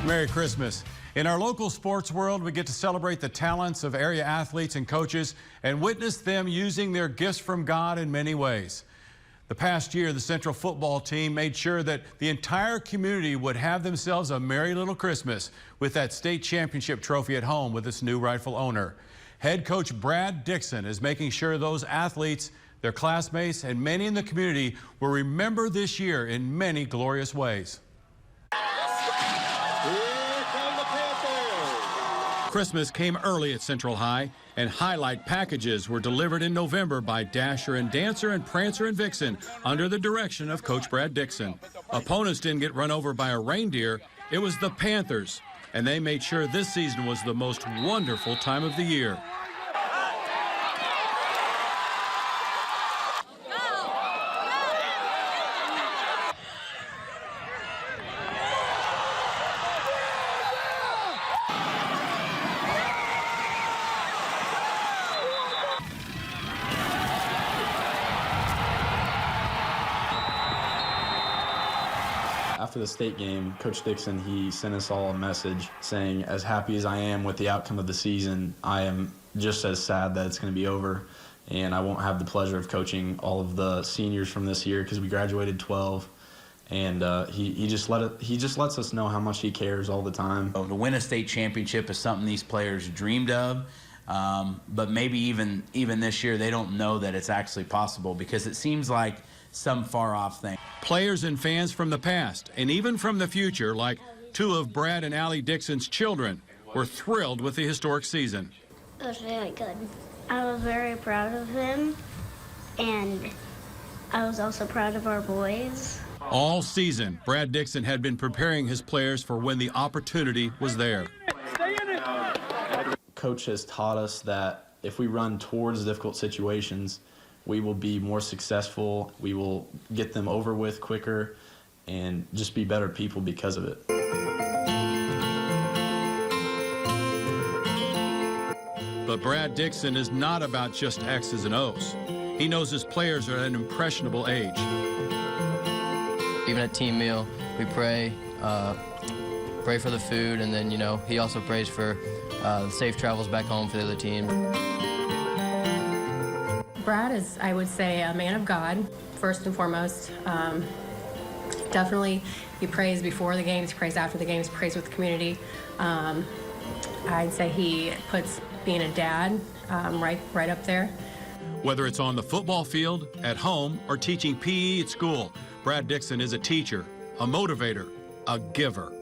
Merry Christmas. In our local sports world, we get to celebrate the talents of area athletes and coaches and witness them using their gifts from God in many ways. The past year, the Central football team made sure that the entire community would have themselves a merry little Christmas with that state championship trophy at home with its new rightful owner. Head coach Brad Dixon is making sure those athletes, their classmates, and many in the community will remember this year in many glorious ways. Christmas came early at Central High, and highlight packages were delivered in November by Dasher and Dancer and Prancer and Vixen under the direction of Coach Brad Dixon. Opponents didn't get run over by a reindeer, it was the Panthers, and they made sure this season was the most wonderful time of the year. After the state game, Coach Dixon, he sent us all a message saying, as happy as I am with the outcome of the season, I am just as sad that it's going to be over, and I won't have the pleasure of coaching all of the seniors from this year because we graduated 12. And he just lets us know how much he cares all the time. To win a state championship is something these players dreamed of, but maybe even this year they don't know that it's actually possible because it seems like some far-off thing. Players and fans from the past and even from the future, like two of Brad and Allie Dixon's children, were thrilled with the historic season. It was really good. I was very proud of him, and I was also proud of our boys. All season, Brad Dixon had been preparing his players for when the opportunity was there. Coach has taught us that if we run towards difficult situations, we will be more successful, we will get them over with quicker, and just be better people because of it. But Brad Dixon is not about just X's and O's. He knows his players are at an impressionable age. Even at team meal, we pray for the food, and then, he also prays for safe travels back home for the other team. Brad is, I would say, a man of God, first and foremost. Definitely, he prays before the games, he prays after the games, prays with the community. I'd say he puts being a dad right up there. Whether it's on the football field, at home, or teaching PE at school, Brad Dixon is a teacher, a motivator, a giver.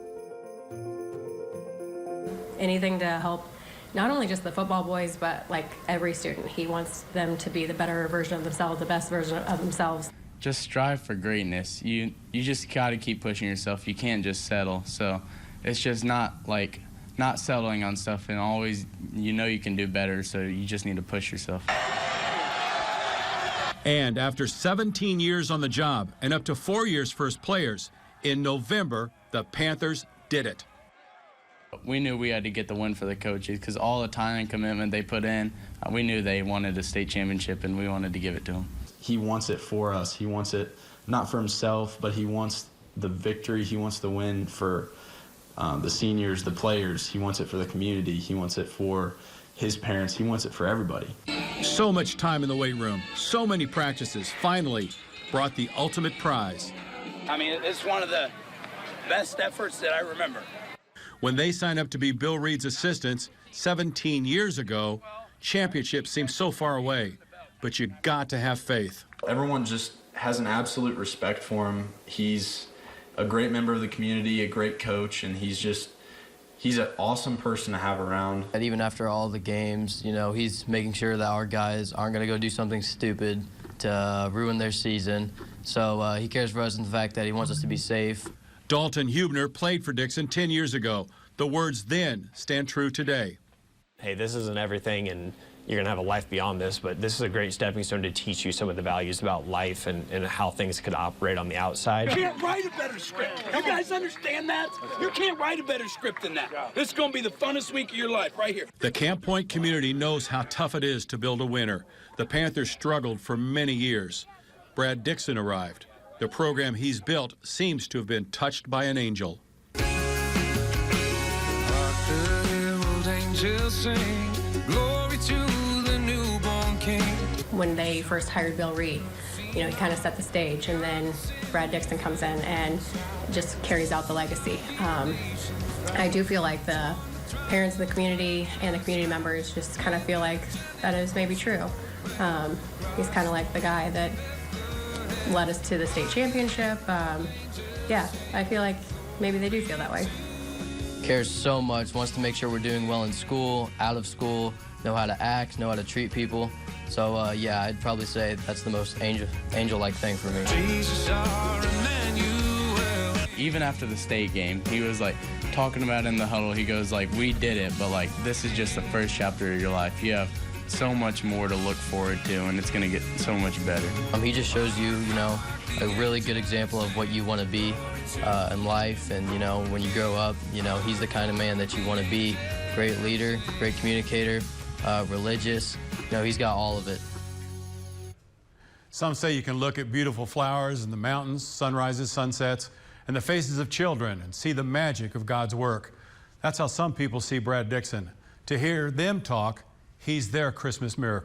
Anything to help not only just the football boys, but like every student. He wants them to be the better version of themselves, the best version of themselves. Just strive for greatness. You just got to keep pushing yourself. You can't just settle. So it's just not settling on stuff, and always you can do better, so you just need to push yourself. And after 17 years on the job and up to 4 years for his players, in November, the Panthers did it. We knew we had to get the win for the coaches because all the time and commitment they put in, we knew they wanted a state championship, and we wanted to give it to them. He wants it for us. He wants it not for himself, but he wants the victory. He wants the win for the seniors, the players. He wants it for the community. He wants it for his parents. He wants it for everybody. So much time in the weight room, so many practices, finally brought the ultimate prize. I mean, it's one of the best efforts that I remember. When they signed up to be Bill Reed's assistants 17 years ago, championships seemed so far away, but you got to have faith. Everyone just has an absolute respect for him. He's a great member of the community, a great coach, and he's an awesome person to have around. And even after all the games, he's making sure that our guys aren't going to go do something stupid to ruin their season. So he cares for us in the fact that he wants us to be safe. Dalton Hubner played for Dixon 10 years ago. The words then stand true today. Hey, this isn't everything, and you're going to have a life beyond this, but this is a great stepping stone to teach you some of the values about life and how things could operate on the outside. You can't write a better script. You guys understand that? You can't write a better script than that. This is going to be the funnest week of your life right here. The Camp Point community knows how tough it is to build a winner. The Panthers struggled for many years. Brad Dixon arrived. The program he's built seems to have been touched by an angel. shall sing glory to the newborn King. When they first hired Bill Reed, he kind of set the stage, and then Brad Dixon comes in and just carries out the legacy. I do feel like the parents of the community and the community members just kind of feel like that is maybe true. He's kind of like the guy that led us to the state championship. Yeah, I feel like maybe they do feel that way. Cares so much, wants to make sure we're doing well in school, out of school, know how to act, know how to treat people. So yeah, I'd probably say that's the most angel-like thing for me. Jesus, our Emmanuel. Even after the state game, he was like talking about it in the huddle. He goes like, we did it, but like this is just the first chapter of your life. You have so much more to look forward to, and it's gonna get so much better. He just shows you, a really good example of what you want to be in life, and when you grow up, he's the kind of man that you want to be. Great leader, great communicator, religious. He's got all of it. Some say you can look at beautiful flowers in the mountains, sunrises, sunsets, and the faces of children and see the magic of God's work. That's how some people see Brad Dixon. To hear them talk, he's their Christmas miracle.